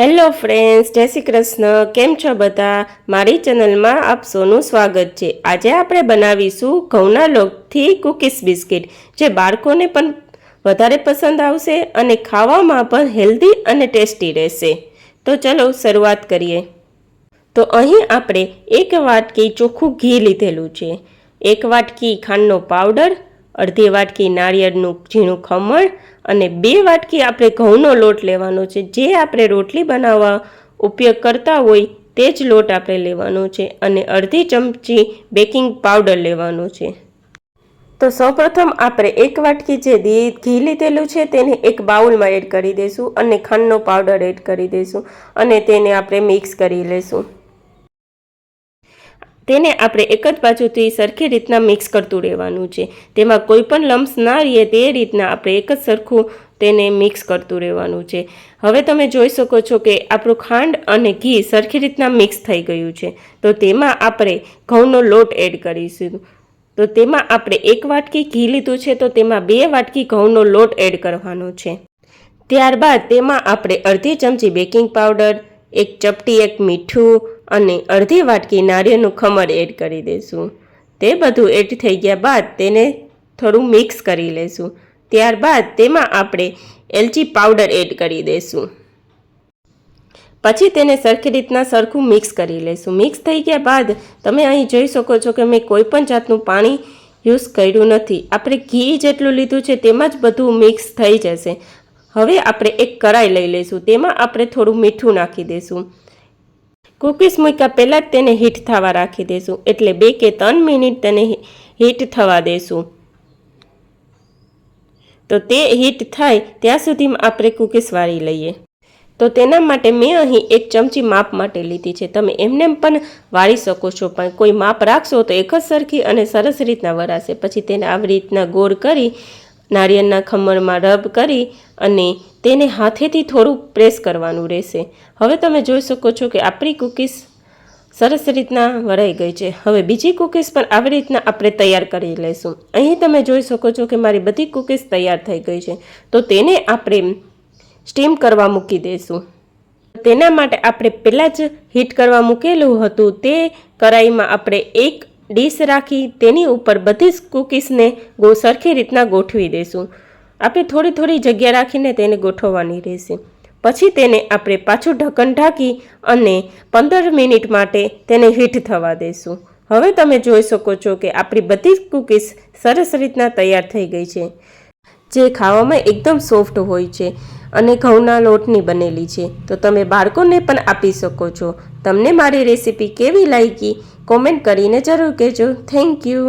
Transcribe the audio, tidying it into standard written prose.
Hello friends, જય શ્રી કૃષ્ણ. કેમ છો બધા? મારી ચેનલમાં આપ સૌનું સ્વાગત છે. આજે આપણે બનાવીશું ઘઉંના લોટથી કૂકીઝ બિસ્કિટ, જે બાળકોને પણ વધારે પસંદ આવશે અને ખાવામાં પણ હેલ્ધી અને ટેસ્ટી રહેશે. તો ચલો શરૂઆત કરીએ. તો અહીં આપણે 1 વાટકી ચોખ્ખું ઘી લીધેલું છે, 1 વાટકી ખાંડનો પાવડર, અડધી વાટકી નાળિયેરનું ઝીણું ખમણ અને 2 વાટકી આપણે ઘઉંનો લોટ લેવાનો છે. જે આપણે રોટલી બનાવવા ઉપયોગ કરતા હોય તે જ લોટ આપણે લેવાનો છે અને અડધી ચમચી બેકિંગ પાવડર લેવાનો છે. તો સૌપ્રથમ આપણે 1 વાટકી જે ઘી લીધેલું છે તેને એક બાઉલમાં એડ કરી દઈશું અને ખાંડનો પાવડર એડ કરી દઈશું અને તેને આપણે મિક્સ કરી લઈશું. તેને આપણે એક જ બાજુથી સરખી રીતના મિક્સ કરતું રહેવાનું છે. તેમાં કોઈ પણ લમ્સ ના રહે તે રીતના આપણે એક જ સરખું તેને મિક્સ કરતું રહેવાનું છે. હવે તમે જોઈ શકો છો કે આપણું ખાંડ અને ઘી સરખી રીતના મિક્સ થઈ ગયું છે. તો તેમાં આપણે ઘઉંનો લોટ એડ કરીશું. તો તેમાં આપણે 1 વાટકી ઘી લીધું છે, તો તેમાં 2 વાટકી ઘઉંનો લોટ એડ કરવાનો છે. ત્યારબાદ તેમાં આપણે અડધી ચમચી બેકિંગ પાવડર, 1 ચપટી 1 મીઠું અને અડધી વાટકી નાળિયેરનું ખમણ એડ કરી દઈશું. તે બધું એડ થઈ ગયા બાદ તેને થોડું મિક્સ કરી લઈશું. ત્યારબાદ તેમાં આપણે એલચી પાવડર એડ કરી દઈશું. પછી તેને સરખી રીતના સરખું મિક્સ કરી લઈશું. મિક્સ થઈ ગયા બાદ તમે અહીં જોઈ શકો છો કે મેં કોઈ પણ જાતનું પાણી યુઝ કર્યું નથી. આપણે ઘી જેટલું લીધું છે તેમાં જ બધું મિક્સ થઈ જશે. હવે આપણે એક કઢાઈ લઈ લઈશું. તેમાં આપણે થોડું મીઠું નાખી દઈશું. કૂકીઝ મૂક્યા પહેલાં જ તેને હીટ થવા રાખી દઈશું, એટલે 2 કે 3 મિનિટ તેને હીટ થવા દઈશું. તો તે હીટ થાય ત્યાં સુધીમાં આપણે કૂકીઝ વાળી લઈએ. તો તેના માટે મેં અહીં 1 ચમચી માપ માટે લીધી છે. તમે એમને પણ વાળી શકો છો, પણ કોઈ માપ રાખશો તો એક જ સરખી અને સરસ રીતના વરાશે. પછી તેને આવી રીતના ગોળ કરી નાળિયેરના ખમણમાં રબ કરી અને તેને હાથેથી થોડું પ્રેસ કરવાનું રહેશે. હવે તમે જોઈ શકો છો કે આપણી કૂકીઝ સરસ રીતના વરાઈ ગઈ છે. હવે બીજી કૂકીઝ પણ આવી રીતના આપણે તૈયાર કરી લઈશું. અહીં તમે જોઈ શકો છો કે મારી બધી કૂકીઝ તૈયાર થઈ ગઈ છે. તો તેને આપણે સ્ટીમ કરવા મૂકી દઈશું. તેના માટે આપણે પહેલાં જ હીટ કરવા મૂકેલું હતું તે કઢાઈમાં આપણે એક ડીશ રાખી તેની ઉપર બધી જ કૂકીઝને સરખી રીતના ગોઠવી દઈશું. આપણે થોડી થોડી જગ્યા રાખીને તેને ગોઠવવાની રહેશે. પછી તેને આપણે પાછું ઢક્કન ઢાંકી અને 15 મિનિટ માટે તેને હીટ થવા દઈશું. હવે તમે જોઈ શકો છો કે આપણી બધી જ કૂકીઝ સરસ રીતના તૈયાર થઈ ગઈ છે, જે ખાવામાં એકદમ સોફ્ટ હોય છે અને ઘઉંના લોટની બનેલી છે. તો તમે બાળકોને પણ આપી શકો છો. તમને મારી રેસીપી કેવી લાગી કોમેન્ટ કરીને જરૂર કહેજો. Thank you.